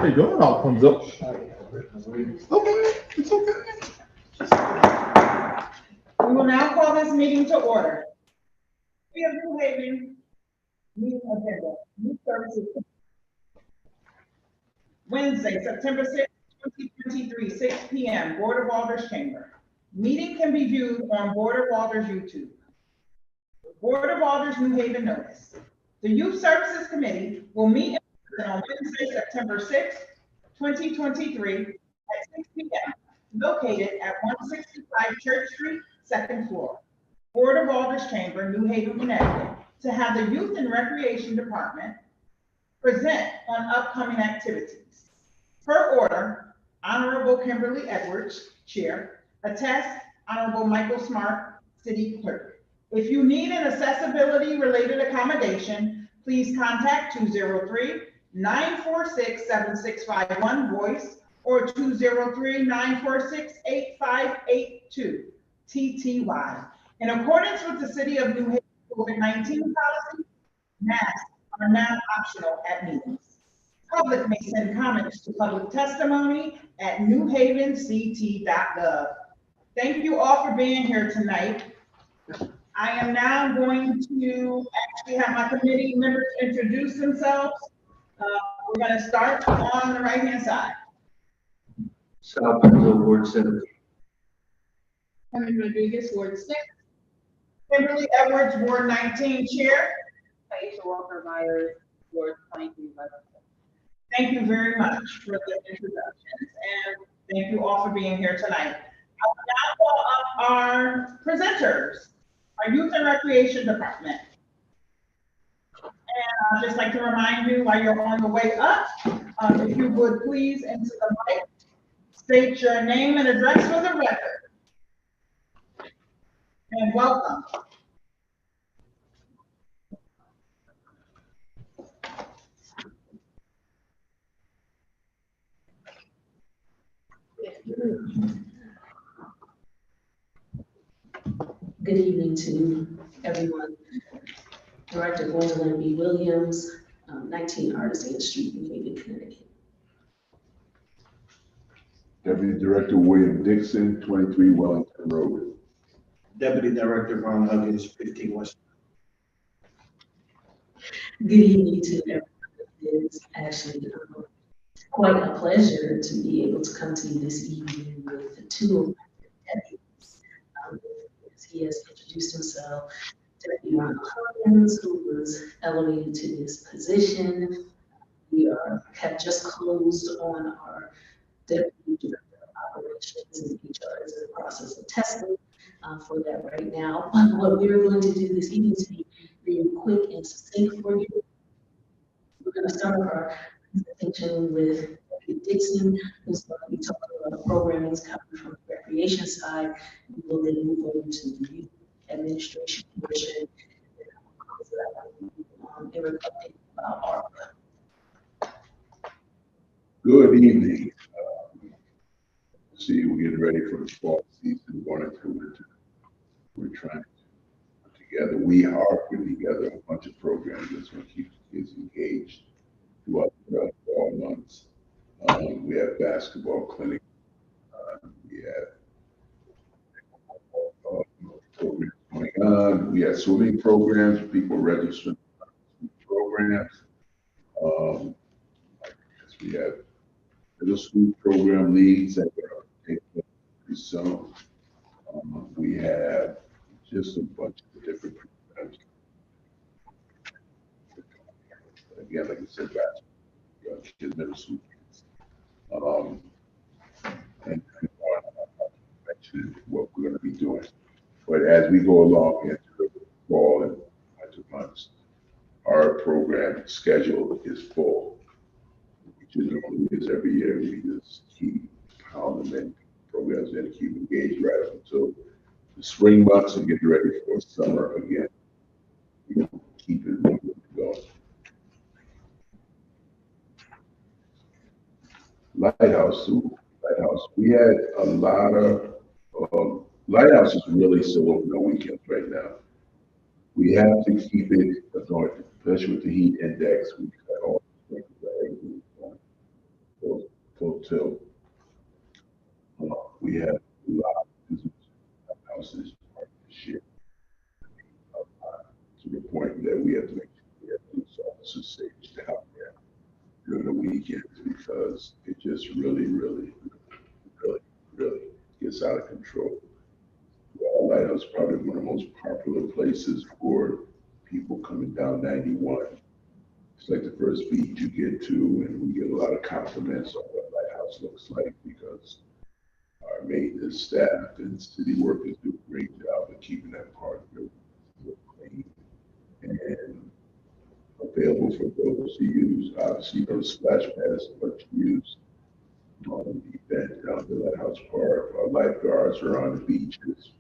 you doing? All comes up. Okay, it's okay. We will now call this meeting to order. We have New Haven meeting agenda, new services. Wednesday, September 6th, 2023, 6 p.m., Board of Alders Chamber. Meeting can be viewed on Board of Alders YouTube. Board of Alders New Haven notice. The Youth Services Committee will meet in person on Wednesday, September 6th, 2023 at 6 p.m., located at 165 Church Street, second floor. Board of Alders Chamber, New Haven, Connecticut, to have the Youth and Recreation Department present on upcoming activities. Per order, Honorable Kimberly Edwards, Chair, attest Honorable Michael Smart, City Clerk. If you need an accessibility-related accommodation, please contact 203-946-7651 voice or 203-946-8582 TTY. In accordance with the City of New Haven COVID-19 policy, masks are now optional at meetings. Public may send comments to public testimony at newhavenct.gov. Thank you all for being here tonight. I am now going to actually have my committee members introduce themselves. We're going to start on the right-hand side. Sal Penzo, Ward 7. Herman Rodriguez, Ward 6. Kimberly Edwards, Ward 19, Chair. Aisha Walker Myers, Ward 23. Thank you very much for the introductions, and thank you all for being here tonight. I will now call up our presenters, our Youth and Recreation Department. And I'd just like to remind you while you're on the way up, if you would please into the mic, state your name and address for the record. And welcome. Good evening to everyone. Director Gwendolyn B. Williams, 19 Artisan Street, New Haven, Connecticut. Deputy Director William Dixon, 23 Wellington Road. Deputy Director Ron Huggins, 15 West. Good evening to everyone. It's actually quite a pleasure to be able to come to you this evening with the two of my deputies. As he has introduced himself, Deputy Ron Huggins, who was elevated to this position. We have just closed on our Deputy Director of Operations, and HR is in the process of testing for that right now. But what we're going to do this evening is be really quick and succinct for you. We're going to start our presentation with Deputy Dixon, who's going to be talking about the programming coming from the recreation side. We will then move over to the youth administration portion, and we're talking about ARPA. Good evening. See, we're getting ready for the fall season, going into winter. We're trying to put together, we are putting together a bunch of programs that's going to keep kids engaged throughout the fall months. We have basketball clinic. We have programs going on. We have swimming programs, people registering programs. We have middle school program leads that are taking place soon. We have just a bunch of different programs. Again, like I said, basketball, kids, middle school kids. And mention what we're going to be doing. But as we go along into the fall and winter months, our program schedule is full, which is normally is every year. We just keep pounding in programs and keep engaged right up until the spring months and get ready for summer again. We keep it moving going. Lighthouse. We had a lot of Lighthouse is really still open on weekends right now. We have to keep it going, especially with the heat index. We cut all the full tilt. We have a lot of visitors to our houses this year, to the point that we have to make sure we have police officers staged out there during the weekends because it just really gets out of control. Lighthouse is probably one of the most popular places for people coming down 91. It's like the first beach you get to, and we get a lot of compliments on what Lighthouse looks like because our maintenance staff and city workers do a great job of keeping that part of it clean and available for those to use. Obviously, the splash pad is much used on the event down at the Lighthouse Park. Our lifeguards are on the beaches.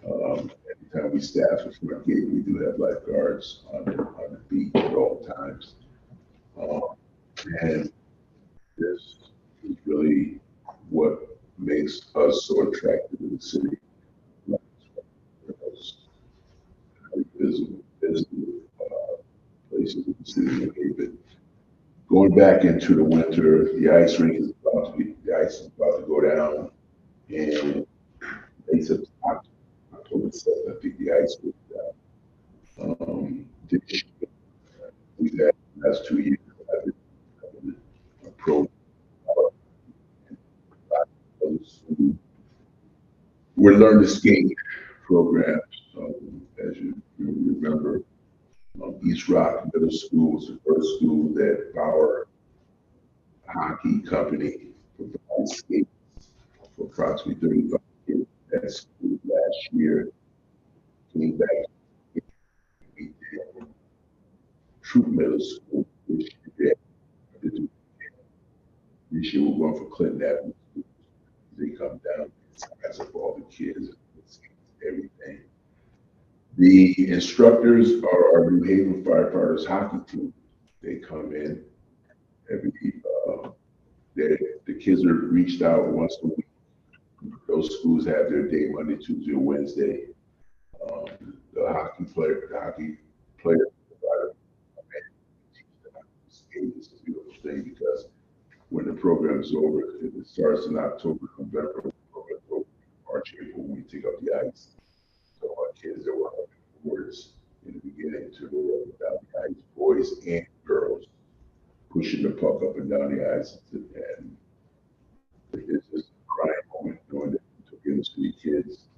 Anytime we staff the front gate, we do have lifeguards on the beach at all times. And this is really what makes us so attractive to the city. Visible places in the city of Haven. Going back into the winter, the ice rink is the ice is about to go down, and it's October 7th, I think the ice goes down. We've had the last 2 years, I've been a pro. We're Learn to Skate program. As you remember, East Rock Middle School was the first school that BoA Hockey Company provided skates for approximately 35 years. That school last year came back. We did Troop Middle School this year. This year we're going for Clinton Avenue. They come down, size of all the kids, everything. The instructors are our New Haven Firefighters hockey team. They come in every, the kids are reached out once a week. Those schools have their day Monday, Tuesday, or Wednesday. The hockey player, it's a beautiful thing because when the program is over, if it starts in October, November, March, April, when we take up the ice. So our kids that were up boards in the beginning to go up and down the ice, boys and girls, pushing the puck up and down the ice. And it's just a crying moment knowing that we took in the street kids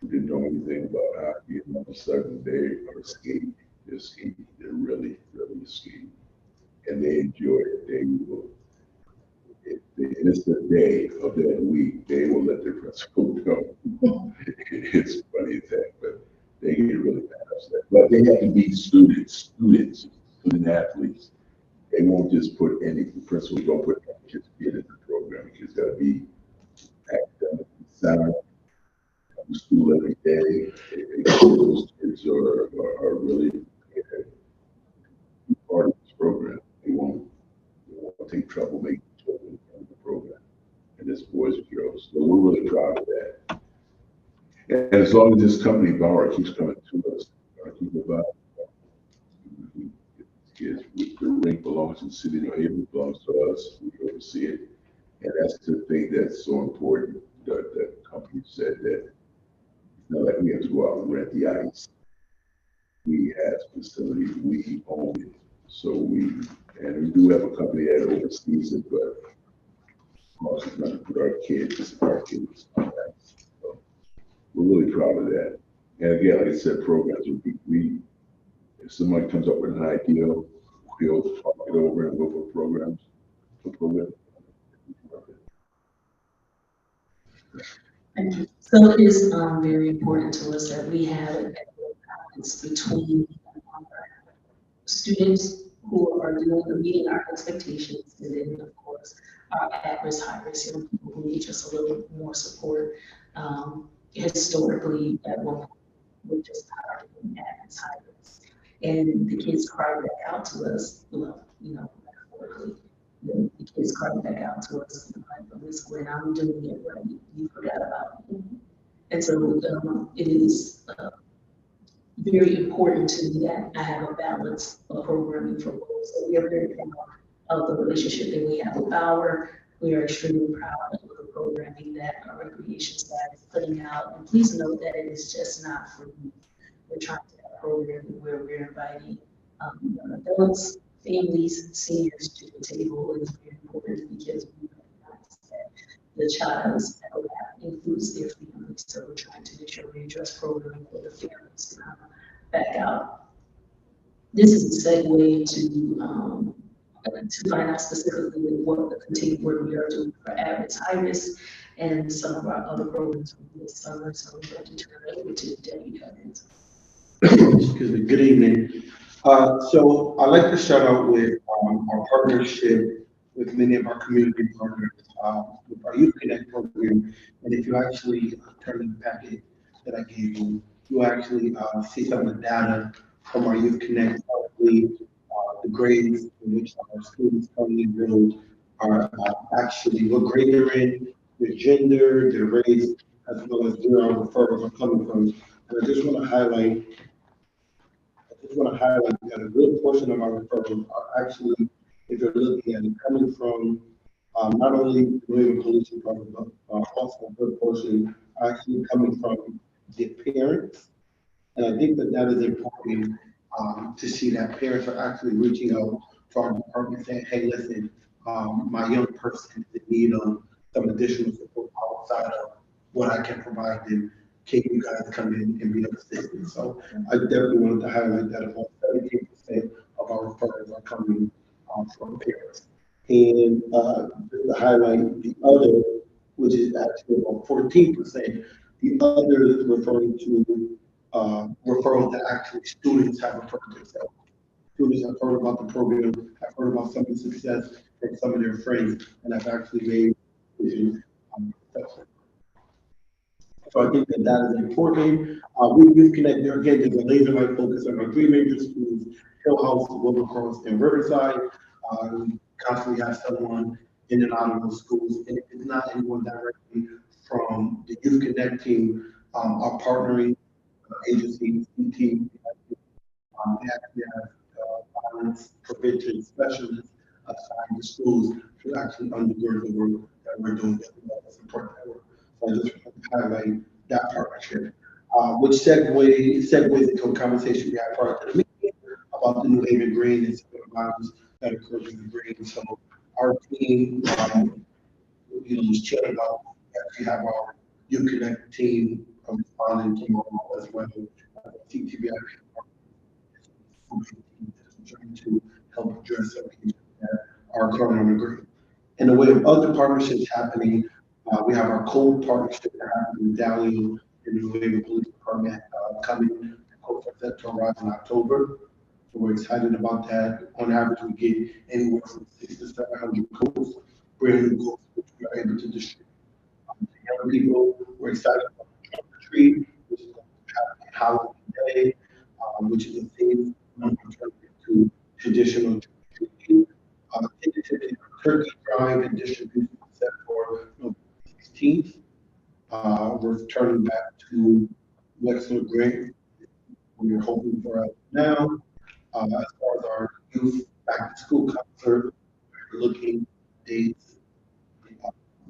who didn't know anything about hockey, and all of a sudden they are skating. They're skating. They're really skating. And they enjoy it. They will. If it's the day of that week, they will let their principal go. It's funny that, but they get really mad upset. But they have to be student athletes. They won't just put any, the principal don't put any kids in the program. The kids got to be academically sound, come to school every day. Those kids are really part of this program. They won't take trouble making children in the program. And it's boys and girls. So we're really proud of that. And as long as this company, BoA, keeps coming to us, keep about kids, the rink belongs to the city, New Haven belongs to us, we oversee it. And that's the thing that's so important. The company said that it's not like we have to go out and rent the ice. We have facilities, we own it. So we do have a company that oversees it, but of course it's not to put our kids on that. So we're really proud of that. And again, like I said, programs if somebody comes up with an idea, we'll talk it over and go for programs. Thank you. So it is very important to us that we have a balance between students who are meeting our expectations, and then of course our at-risk, high-risk young people who need just a little more support. Historically, at one point, we're just tired of being at-risk, high-risk, and the kids cry back out to us. Metaphorically, the kids cry back out to us when I'm doing it right, you forgot about me. And so it is very important to me that I have a balance of programming for both. So we are very proud of the relationship that we have with BoA. We are extremely proud of the programming that our recreation staff is putting out. And please note that it is just not for youth. We're trying to have programming where we're inviting young adults, families, seniors to the table. It's very important because we recognize that the child's LAP includes their families. So we're trying to make sure we address programming for the families to come back out. This is a segue to find out specifically what the continued work we are doing for Average High Risk and some of our other programs from this summer. So I'm going to turn it over to Debbie Cummins. Excuse me, good evening. So I'd like to start out with our partnership with many of our community partners, with our Youth Connect program. And if you actually turn in the packet that I gave you, you actually see some of the data from our Youth Connect, probably the grades in which our students currently enrolled are actually what grade they're in, their gender, their race, as well as where our referrals are coming from. And I just want to highlight that a good portion of our referrals are actually, if you're looking at it, coming from not only the New England Police Department, but also a good portion are actually coming from the parents. And I think that that is important to see that parents are actually reaching out to our department saying, hey, listen, my young person is in need of some additional support outside of what I can provide them. Can you guys come in and be of assistance? So I definitely wanted to highlight that about 17% of our referrals are coming from parents. And just to highlight the other, which is actually about 14%, the other is referring to referrals that actually students have referred to themselves. Students have heard about the program, have heard about some of the success from some of their friends, and have actually made decisions. So I think that that is important. We Youth Connect, there again, there's a laser light focus on our three major schools, Hill House, Wilbercross, and Riverside. We constantly have someone in and out of those schools, and if it's not anyone directly from the Youth Connect team, our partnering agency, team, they actually have violence prevention specialists assigned to schools to actually undergird the work that we're doing to support that work. So I just want to highlight that partnership, which segues into a conversation we had prior to the meeting about the New Haven Green and some of the violence that occurs in the Green. So our team, was chatting about, we actually have our Youth Connect team responding tomorrow as well. TTBI trying to help address some issues that are occurring on the Green. In the way of other partnerships happening, we have our code partnership that happened with Dalio and the New Haven Police Department coming set to arrive in October. So we're excited about that. On average, we get anywhere from 600 to 700 codes, brand new codes, which we are able to distribute to young people. We're excited about the trunk or treat, which is going to happen Halloween Day, which is a theme to traditional treating. Tentatively, turkey drive and distribution set for November 16th. We're turning back to Wexler Green. We're hoping for now. As far as our youth back to school concert, we're looking at dates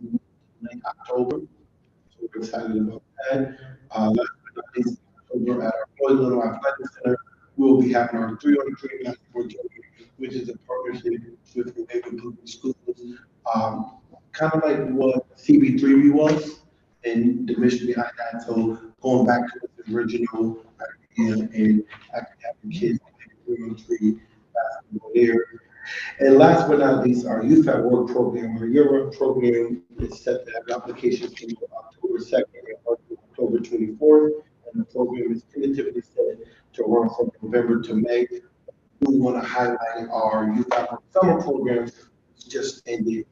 in late October. So we're excited about that. Last but not least, October at our Floyd Little Athletic Center, we'll be having our 300 basketball tournament, which is a partnership with the Haven Public Schools. Kind of like what CB3B was and the mission behind that. So going back to the original idea and actually having kids in 3 basketball there. And last but not least, our Youth at Work program, our year-round program is set to have applications from October 2nd and October 24th. And the program is tentatively set to run from November to May. We want to highlight our Youth at Work summer programs, which just ended.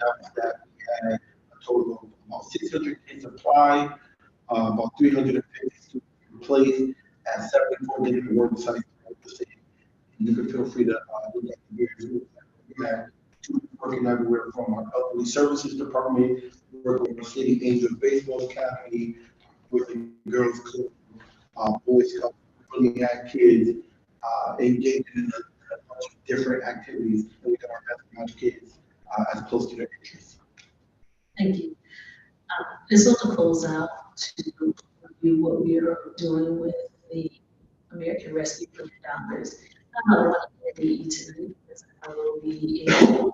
Announced that we had a total of about 600 kids apply, about 350 students placed at 74 different work sites throughout the city. You can feel free to look at the various. We have students working everywhere from our elderly services department, working with the City Angels Baseball Academy, with the Girls Club, Boys Club, really had kids engaged in a bunch of different activities. And we got our best match kids This will close out to review what we are doing with the American Rescue Plan Dollars. I don't want to date you tonight because I will be in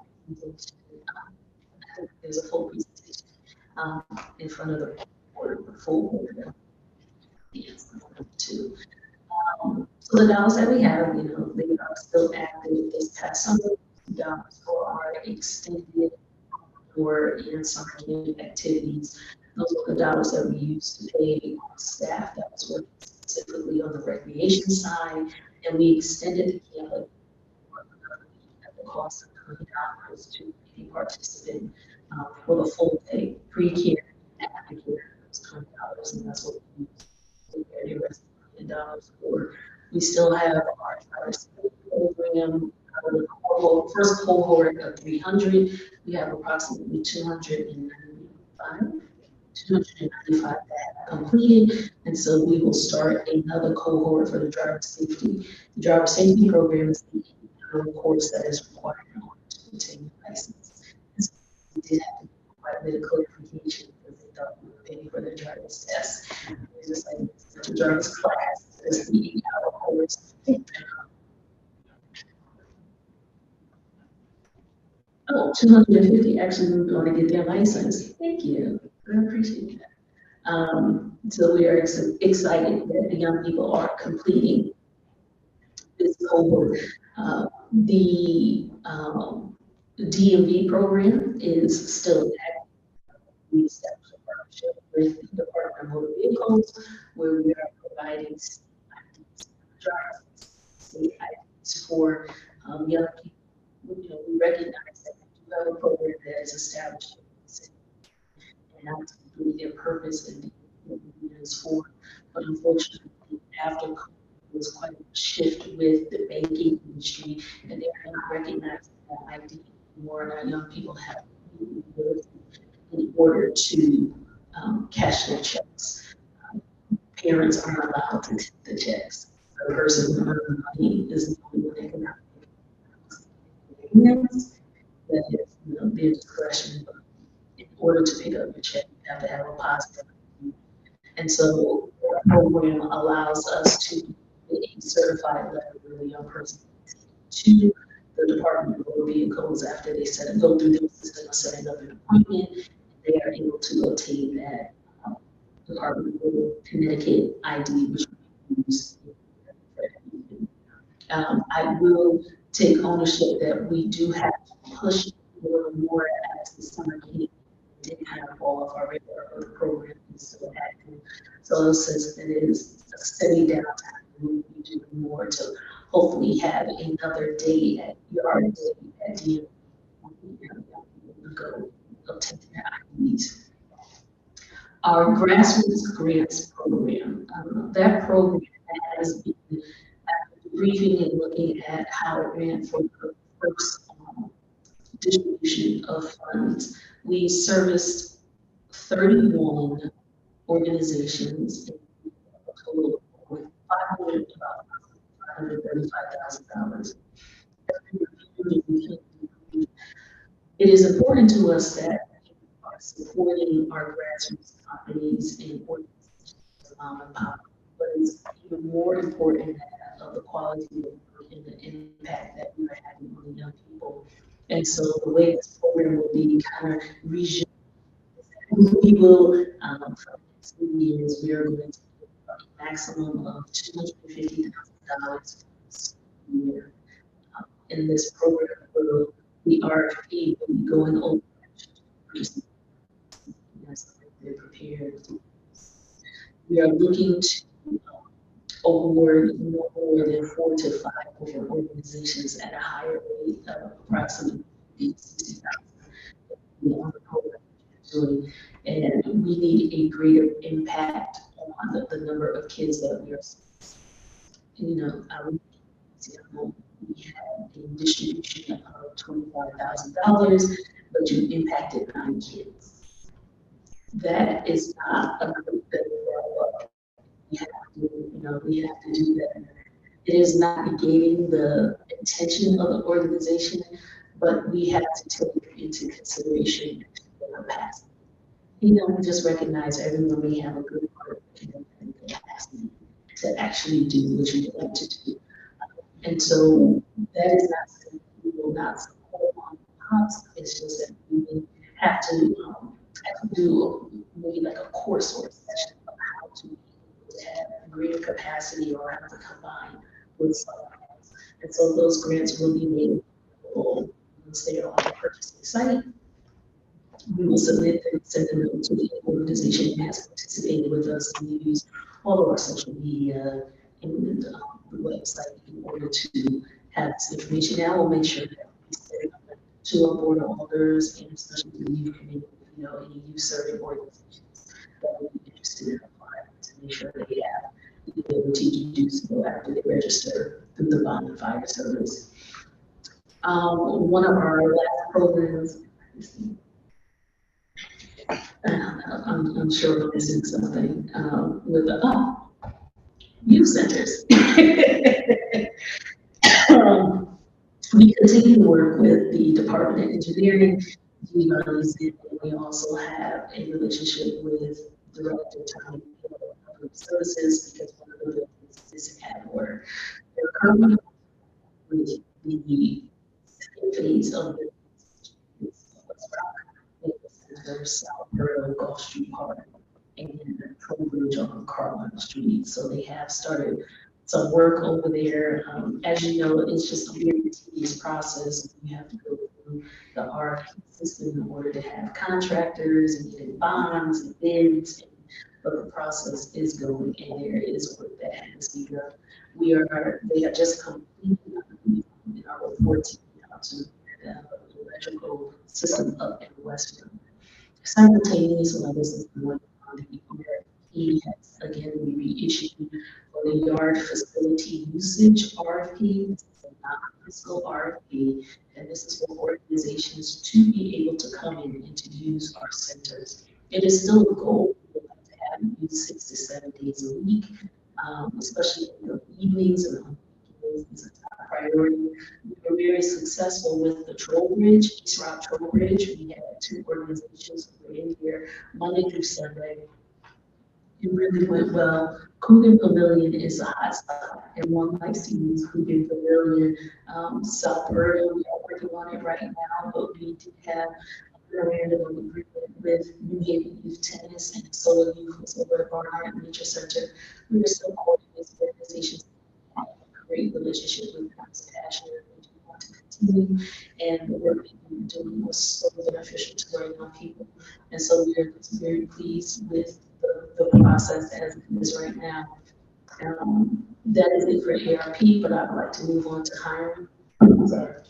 there's a full presentation in front of the board, the full board. Yes, too. So the dollars that we have, they are still active this past summer. Dollars for our extended or in summer camp activities. Those were the dollars that we used to pay staff that was working specifically on the recreation side, and we extended the camp at the cost of $20 to any participant for the full day, pre-care and after care. It was $20, and that's what we used the rest of dollars for. We still have our program, first cohort of 300. We have approximately 295 that completed, and so we will start another cohort for the driver safety. The driver safety program is the course that is required in order to obtain a license. And so we did have to do quite a bit of clarification because they thought we were paying for their driver's test. It was just like such a driver's class, it's the 8-hour course. Oh, 250 actually moved on to get their license. Thank you. I appreciate that. So we are excited that the young people are completing this cohort. The DMV program is still active. We established a partnership with the Department of Motor Vehicles where we are providing IDs for young people. We recognize that we have a program that is established and absolutely their purpose and what it is for. But unfortunately, after COVID, there was quite a shift with the banking industry, and they are not recognizing that ID anymore, and our young people have the ability in order to cash their checks. Parents aren't allowed to take the checks. The person who earns the money is the only one that can that is, their discretion. But in order to pick up your check, you have to have a positive. And so our program allows us to get a certified letter with a young person to the Department of Motor Vehicles after they go through their system of setting up an appointment. They are able to obtain that Department of Connecticut ID, which we use. I will take ownership that we do have to push more as the summer camp didn't have all of our regular programs still active. So since it is a steady downtime, we will be doing more to hopefully have another day at yard day at DMV go obtain their IDs. Our grassroots grants program, that program has been briefing and looking at how it ran for the first distribution of funds. We serviced 31 organizations in a total with $535,000. It is important to us that we are supporting our grassroots companies and organizations but it's even more important of the quality of work and the impact that we are having on the young people. And so the way this program will be kind of rejigged, we will, for the next 3 years, we are going to give a maximum of $250,000 a year. In this program, the RFP will be going over. They're prepared. We are looking to award no more than 4 to 5 different organizations at a higher rate of approximately $60,000 on the program. And we need a greater impact on the number of kids that we are. We had a distribution of $25,000, but you impacted 9 kids. That is not a good thing. We have to do that. It is not negating the intention of the organization, but we have to take into consideration the capacity. we just recognize everyone may have a good heart and capacity to actually do what you want to do. And so that is not saying we will not support on pops. It's just that we may have to do maybe like a course or a session of how to have greater capacity or how to combine with someone else. And so those grants will be made available once they are on the purchasing site. We will submit them, send them to the organization that has participated with us, and we use all of our social media and the website in order to have this information. Now we'll make sure that we send it out to our board of alders and especially the youth committee, any youth serving organizations that would be interested in applying to make sure they have the ability to do so after they register through the bond and fire service. One of our last programs, I'm sure we're missing something with the youth centers. We continue to work with the Department of Engineering. We also have a relationship with Director Tony of Public Services because one of the buildings is in order. They're currently with the second phase of the South Borough, Gulf Street Park, and Trowbridge on Carlin Street. So they have started some work over there. As you know, it's just a very tedious process. You have to go through the RFP system in order to have contractors and get bonds and bids. But the process is going, and there is work that has begun. They have just completed our reporting out to the electrical system up in Westfield. Simultaneously, while this is going on, the ERP has again reissued for the yard facility usage RFP. This is a non-fiscal RFP, and this is for organizations to be able to come in and to use our centers. It is still a goal to have use 6 to 7 days a week, especially in the evenings and on weekends. It's a top priority. We were very successful with the Trowbridge, East Route Trowbridge. We had 2 organizations who were in here Monday through Sunday. It really went well. Coogan Pavilion is a hot spot. Everyone likes to use Coogan Pavilion. South Borough, we are working on it right now, but we did have a memorandum of agreement with New Haven Youth Tennis and Solar Youth was over at Barnhart Nature Center. We were still coordinating with organizations, great relationship with them, was passionate, and we want to continue. And the work that we were doing was so beneficial to our young people. And so we are very pleased with the process as it is right now. That is it for ARP, but I'd like to move on to hiring. Sorry.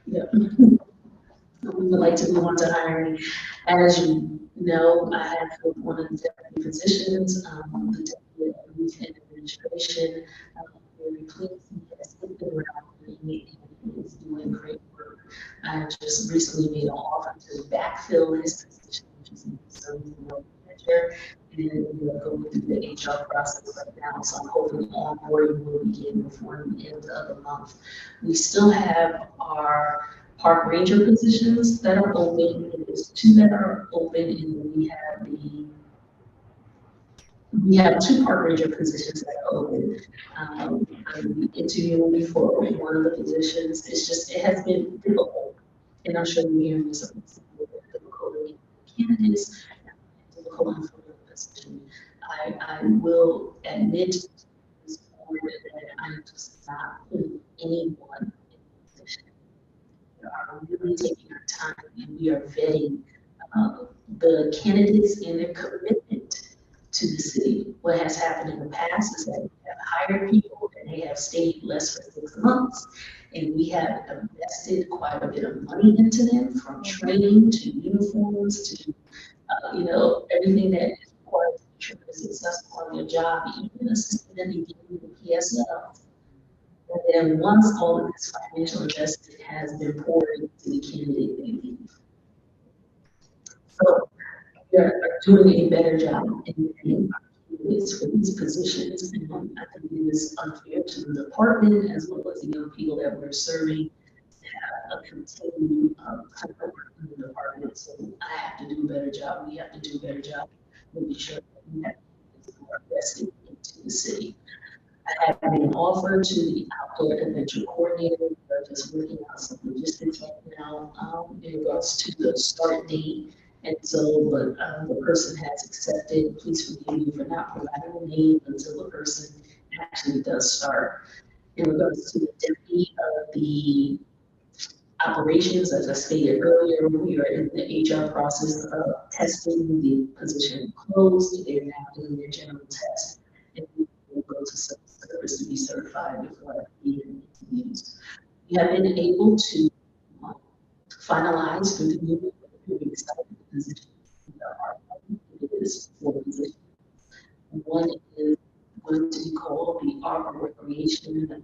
Yeah. We would like to move on to hiring. As you know, I have filled one of the deputy positions, the deputy of youth and administration. Very pleased he has been around and he is doing great work. I just recently made an offer to backfill his position, which is in the service manager, and we are going through the HR process right now. So I'm hoping onboarding will begin before the end of the month. We still have our park ranger positions that are open. There's 2 that are open, and then we have 2 park ranger positions that are open. I'm interviewing for one of the positions. It has been difficult, and I'm sure you're hearing some difficult candidates, difficult for the position. I will admit to this board that I'm just not putting anyone in the position. We are really taking our time, and we are vetting the candidates and their commitment to the city. What has happened in the past is that we have hired people and they have stayed less for 6 months, and we have invested quite a bit of money into them, from training to uniforms to everything that is required to ensure they're successful on their job, even assisting them in getting the PSL. And then once all of this financial investment has been poured into the candidate, they leave. So we are doing a better job in getting candidates for these positions. And I think it is unfair to the department as well as the young people that we're serving to a continued kind of work in the department. So I have to do a better job. We have to do a better job making sure that we have more invested into the city. I have been offered to the outdoor adventure coordinator. We're just working out some logistics right now in regards to the start date. And so, but the person has accepted. Please forgive me for not providing a name until the person actually does start. In regards to the deputy of the operations, as I stated earlier, we are in the HR process of testing the position closed. They're now doing their general test. And we will go to service to be certified before being interviews. We have been able to finalize through the union, very excited position. It is four positions. One is going to be called the Art Recreation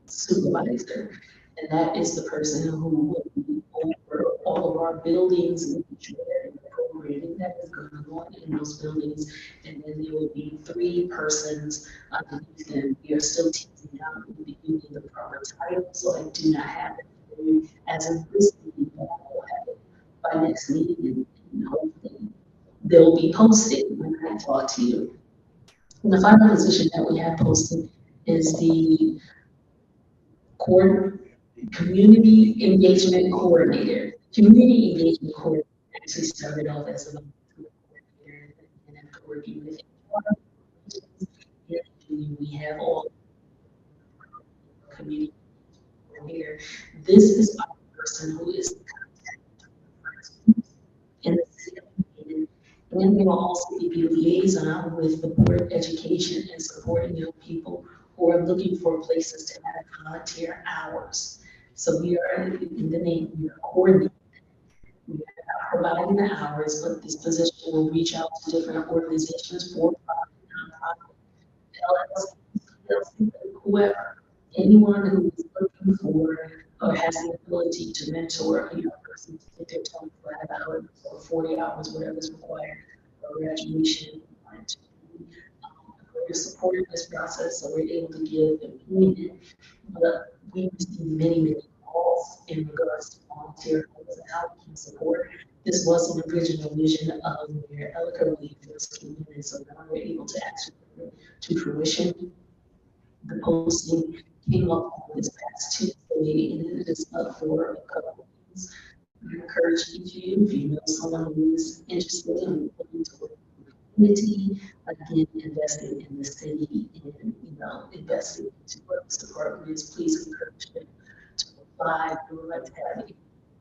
Supervisor. And that is the person who will be over all of our buildings, making sure that the programming that is going on in those buildings. And then there will be 3 persons underneath them. We are still teasing out with the union the proper title, so I do not have it as of this meeting, but I will have it by next meeting, and hopefully they'll be posted when I talk to you. And the final position that we have posted is the community engagement coordinator. Community engagement coordinator actually started off as a coordinator, and after working with we have all community coordinator. This is our person who is the contact in the city of Haven. And we will also be a liaison with the Board of Education and supporting young people who are looking for places to have volunteer hours. So we are, in the name, we are coordinating. We are not providing the hours, but this position will reach out to different organizations, for profit, nonprofit, whoever, anyone who is looking for or has the ability to mentor a young person to get their 25 hours or 40 hours, whatever is required for graduation, to support this process, so we're able to give employment. But we receive many calls in regards to volunteer hours and how we can support. This was an original vision of Mayor Elliker when he first came in, and so now we're able to actually bring it to fruition. The posting came up on this past Tuesday, and it is up for a couple of weeks. I encourage each of you, if you know someone who is interested in looking to work community, again, investing in the city and, investing into what this department is, please encourage them to apply. We would like to have a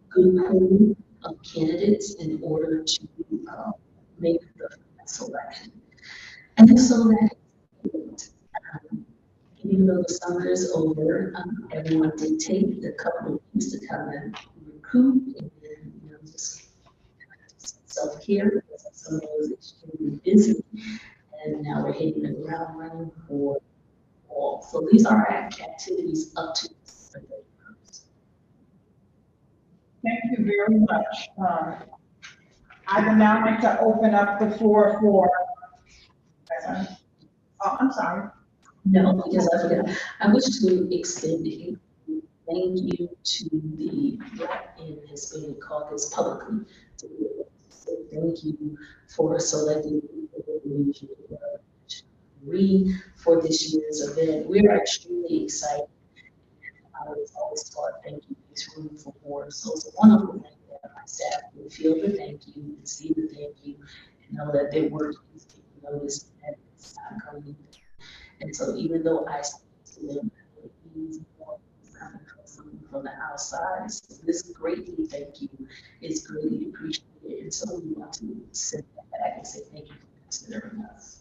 good pool of candidates in order to make the selection. And so that even though the summer is over, everyone did take a couple of weeks to come and recoup and just self-care, because some of those extremely busy, and now we're hitting the ground running for fall. So these are our activities up to December 31st. Thank you very much. I would now like to open up the floor for, I'm sorry. No, because I forgot. I wish to extend a thank you to the Black and Hispanic Caucus publicly. Thank you for selecting me for this year's event. We're extremely excited. I was always taught thank you makes room for more. So it's a wonderful thing that my staff will feel the thank you and see the thank you and know that their work is being noticed and it's not going. And so even though I see them, coming from the outside, so this greatly thank you is greatly appreciated. And so we want to sit back and say thank you for considering us.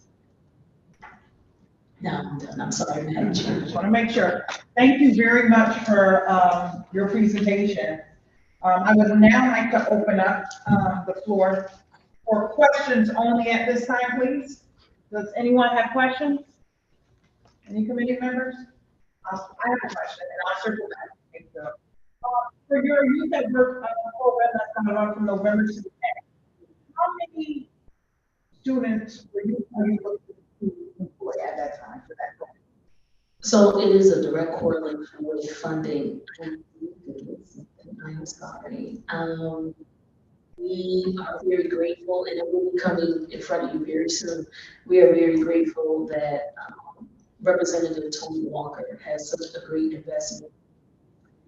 Now I'm done. I'm sorry, Madam Chair. I just want to make sure. Thank you very much for your presentation. I would now like to open up the floor for questions only at this time, please. Does anyone have questions? Any committee members? I have a question, and I'll circle back. For your youth at work program that's coming on from November to the 10th, how many students are you looking to employ at that time for that program? So it is a direct correlation with funding. I I'm sorry. We are very grateful, and it will be coming in front of you very soon. We are very grateful that Representative Tony Walker has such a great investment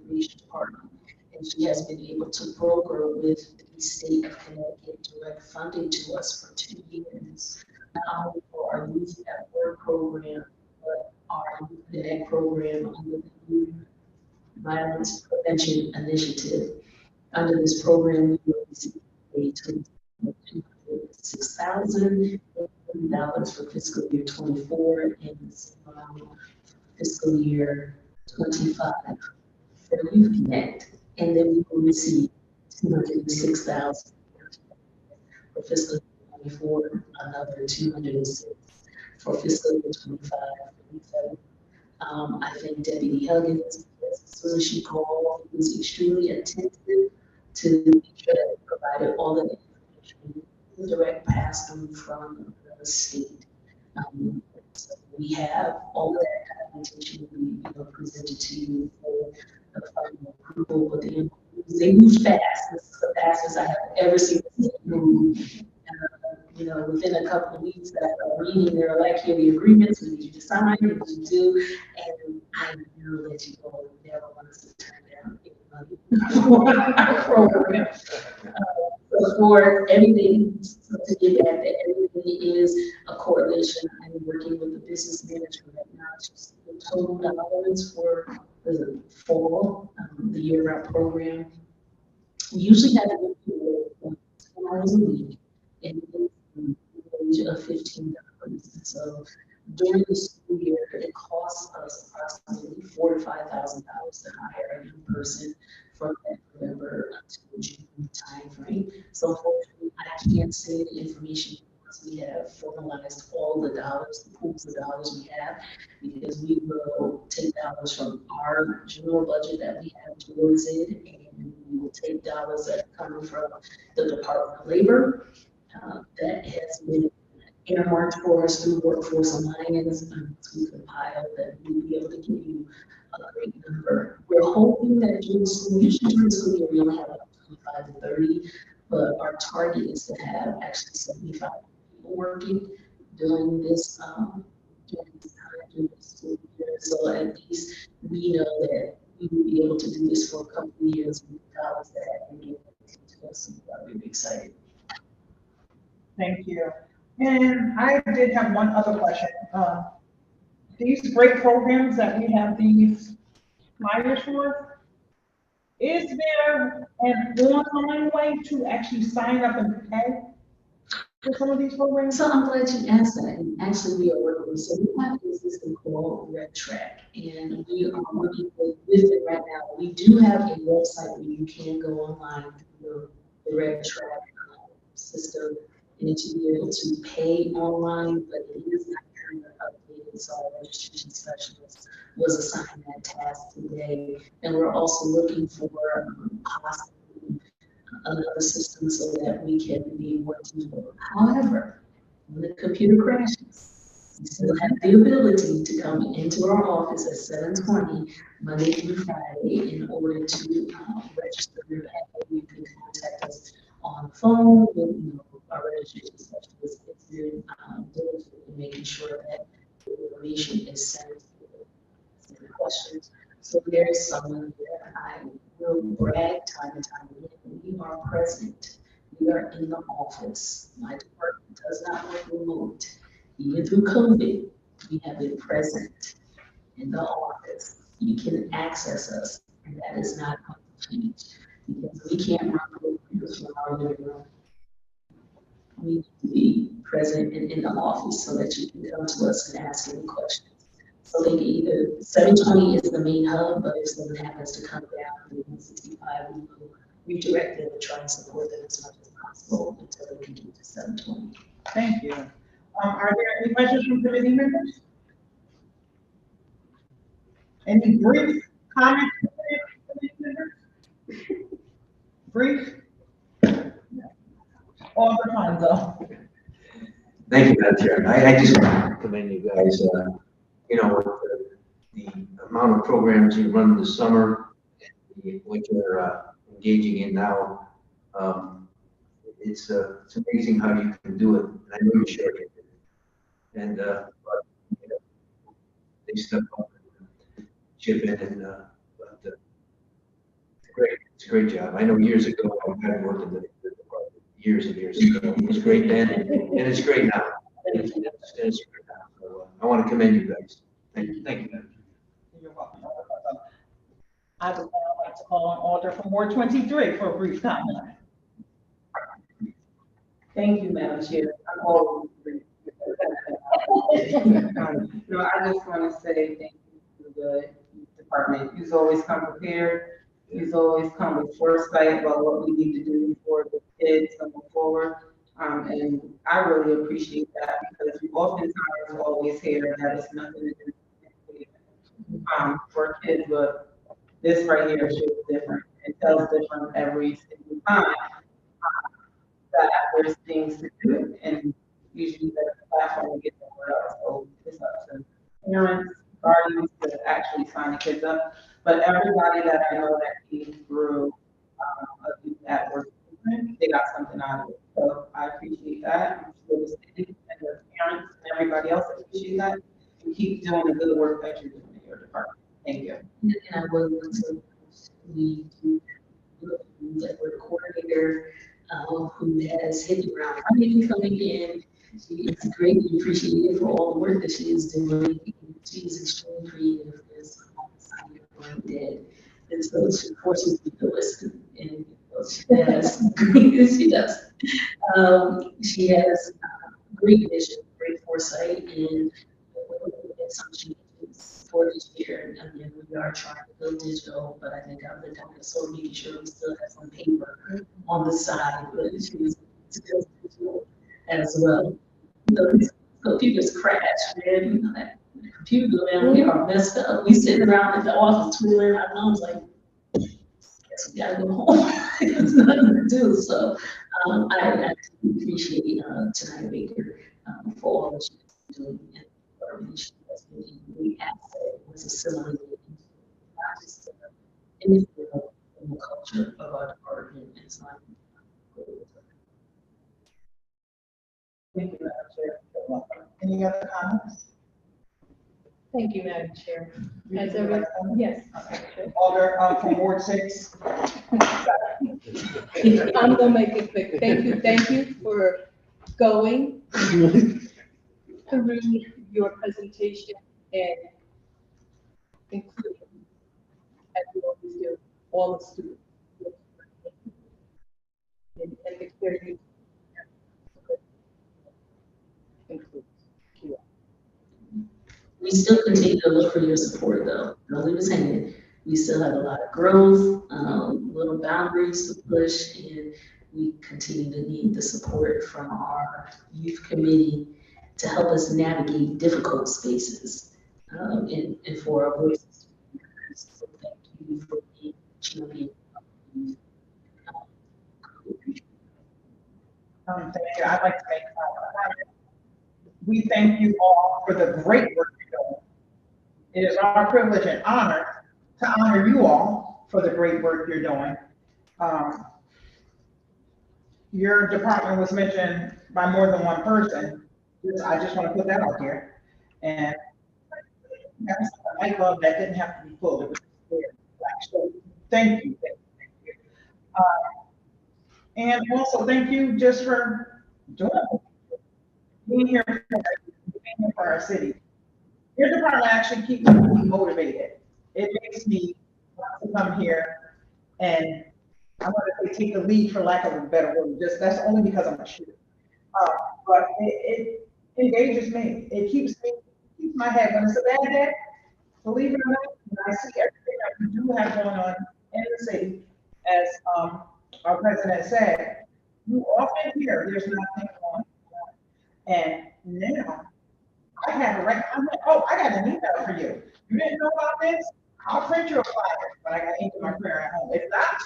in the Recreation Department, and she has been able to broker with the state of Connecticut direct funding to us for 2 years, not only for our Youth at Work program, but our Youth Connect program under the Youth Violence Prevention Initiative. Under this program, we will receive a total of $6,000 for fiscal year 24 and the same amount for fiscal year 25 for Youth Connect. And then we will receive $206,000 for fiscal year 24, another $206 for fiscal year 25. I thank Deputy Huggins, because as soon as she called, he was extremely attentive to make sure that we provided all the information, direct pass-through from the state. So we have all of that documentation we presented to you for the final approval, but they move fast. This is the fastest I have ever seen them move. Within a couple of weeks after reading, they're like, here are the agreements, we need you to sign, we need you to do, and I know that you all never want us to turn down any money for our program. So for everything, so to get back that everything is a coordination. I'm working with the business manager right now to see the total dollars for the fall, the year-round program. We usually have to do 10 hours a week, and range of $15. So during the school year, it costs us approximately $4,000 to $5,000 to hire a new person from that November to June timeframe. So unfortunately, I can't say the information once we have formalized all the dollars, the pools of dollars we have, because we will take dollars from our general budget that we have towards it, and we will take dollars that are coming from the Department of Labor. That has been earmarked for us through Workforce Alliance to compile that we'll be able to give you a great number. We're hoping that during the school year, we only have about 25 to 30, but our target is to have actually 75 people working during this time, during the school year. So at least we know that we will be able to do this for a couple of years with the dollars that have been given to us. And we're really excited. Thank you. And I did have one other question. These great programs that we have these flyers for, is there an online way to actually sign up and pay for some of these programs? So I'm glad you asked that. And actually, we are working with, so we have this system called Red Track, and we are working with it right now. We do have a website where you can go online through the Red Track system and to be able to pay online, but it is not currently updated. So our registration specialist was assigned that task today. And we're also looking for possibly another system so that we can be more digital. However, when the computer crashes, you still have the ability to come into our office at 7:20 Monday through Friday in order to register your pay. You can contact us on the phone with our registration specialist. It's very diligent in making sure that the information is sent to the questions. So there is someone that I will brag time and time again. We are present. We are in the office. My department does not work remote. Even through COVID, we have been present in the office. You can access us, and that is not going to change because we can't run computers from our living room. We need to be present in the office so that you can come to us and ask any questions. So they can either, 720 is the main hub, but if someone happens to come down to 165, we will redirect them and try and support them as much as possible until they can get to 720. Thank you. Are there any questions from committee members? Any brief comments from committee members? Brief? All the time, though. Thank you, Madam Chair. I just want to commend you guys, the amount of programs you run in the summer, what you're engaging in now. It's amazing how you can do it. And I know you're sharing it. And, but, you know, they step up and chip in but, it's a great job. I know years ago, I had worked in the department years and years ago. It was great then, and it's great now. And it's great now. So, I want to commend you guys. Thank you. Thank you. You're welcome. I would now like to call on Alder from Ward 23 for a brief comment. Thank you, Madam Chair. I'm always agree. No, I just want to say thank you to the youth department. You've always come prepared. You've always come with foresight about what we need to do for the kids going forward. And I really appreciate that because we oftentimes always hear that it's nothing to do for kids, but this right here shows different. It tells different every single time. That there's things to do, and usually the platform gets somewhere else. So it's up to parents, guardians to actually sign the kids up. But everybody that I know that came through a youth at work, they got something out of it. So I appreciate that. I'm sure the city and the parents and everybody else appreciate that. And keep doing the good work that you're doing in your department. Thank you. And I would want to, we do that we're coordinator who has hit the ground running coming in. It's great. We appreciate it for all the work that she is doing. She is extremely creative. As brain dead. And so she forces me to listen. And she has, she does. She has great vision, great foresight, and some changes for this year. And again, we are trying to build digital, but I think I've been doing so making sure we still have some paper on the side, but she's still digital as well. So computers crash, man. You know, that computer, man, we are messed up. We sitting around in the office twiddling our thumbs like, guess we gotta go home. There's nothing to do. So I appreciate tonight Baker for all that she's doing and for everything she has been doing. We asset was assimilated not just in the culture of our department. It's not. Thank you, Madam Chair. You're welcome. Any other comments? Thank you, Madam Chair. You As would every, like to- yes. Alder from Ward 6. I'm gonna make it quick. Thank you for going through your presentation and including, as you always do, all the students. And the care you includes. We still continue to look for your support though. Don't leave us hanging. We still have a lot of growth, little boundaries to push, and we continue to need the support from our youth committee to help us navigate difficult spaces and for our voices. So thank you for being champion. Thank you. I'd like to make a comment. We thank you all for the great work you're doing. It is our privilege and honor to honor you all for the great work you're doing. Your department was mentioned by more than one person. I just want to put that out here. And that's a light bulb that didn't have to be pulled. It was clear. So thank you. Thank you. And also thank you just for doing it. Being here for our city. Your department actually keeps me motivated. It makes me want to come here and I want to say take the lead for lack of a better word. Just that's only because I'm a shooter. But it engages me. It keeps my head when it's a bad day. Believe it or not, when I see everything that we do have going on in the city, as our president said, you often hear there's nothing going on. And now I have a right. I'm like, oh, I got an email for you. You didn't know about this? I'll print you a flyer when I got into my prayer at home. If not,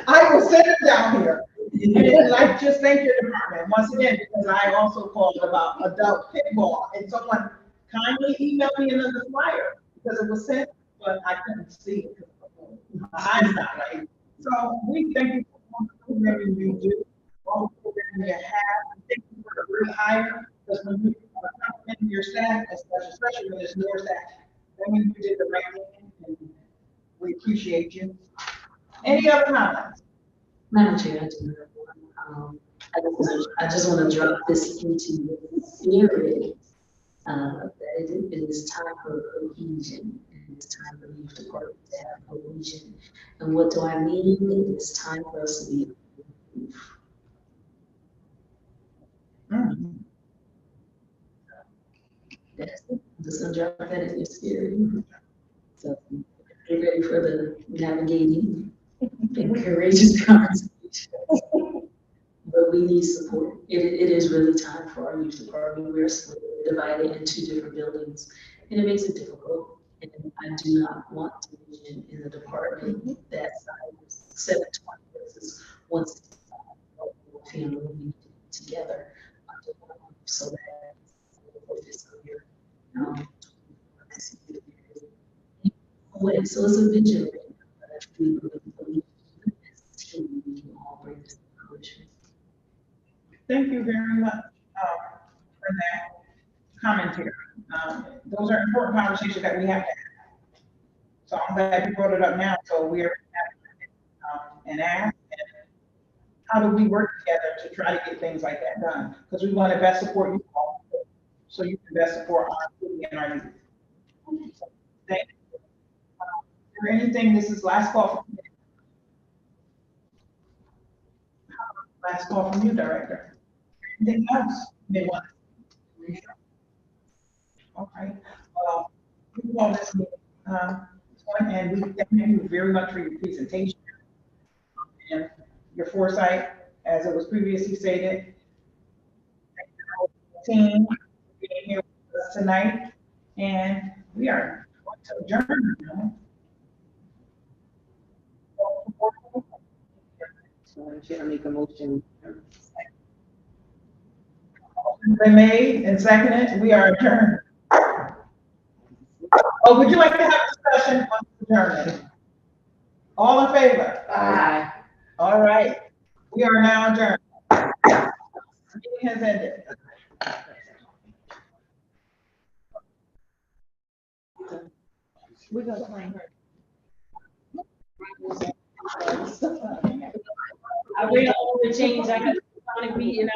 I will send it down here. And I just thank your department once again because I also called about adult pitball and someone kindly emailed me another flyer because it was sent, but I couldn't see it because of the phone. My eyes not right. So we thank you for all the programming you do, all the programming you have. Thank you for the rehire, because when you compliment your staff, especially when there's more staff, that means you did the right thing, and we appreciate you. Any other comments? Madam Chair, I do have one. I just want to drop this into the spirit that it is time for cohesion, and it's time for youth department to have cohesion. And what do I mean? It is time for us to be. That's it. I'm just gonna drop that in your spirit. So get ready for the navigating and courageous conversation. But we need support. It is really time for our youth department. We're split, divided into different buildings, and it makes it difficult. And I do not want division in the department that size 720 versus 165 family we need together. So that for fiscal year. So it's a vision. We believe as a team we can all bring this to fruition. Thank you very much for that commentary. Those are important conversations that we have to have. So I'm glad you brought it up now, so we are and ask, how do we work together to try to get things like that done? Because we want to best support you all, so you can best support our city and our youth. So, thank you. Is there anything, this is last call from you. Last call from you, Director. Anything else you may want? Okay. Well, we call this meeting, and we thank you very much for your presentation and your foresight, as it was previously stated. Thank you, team, for being here with us tonight, and we are going to adjourn now. So Chair, make a motion. Been made and seconded, we are adjourned. Oh, would you like to have a discussion on adjournment? All in favor? Aye. All right, we are now adjourned. Meeting has ended. We're gonna claim her. I wait on the change, I could want to be,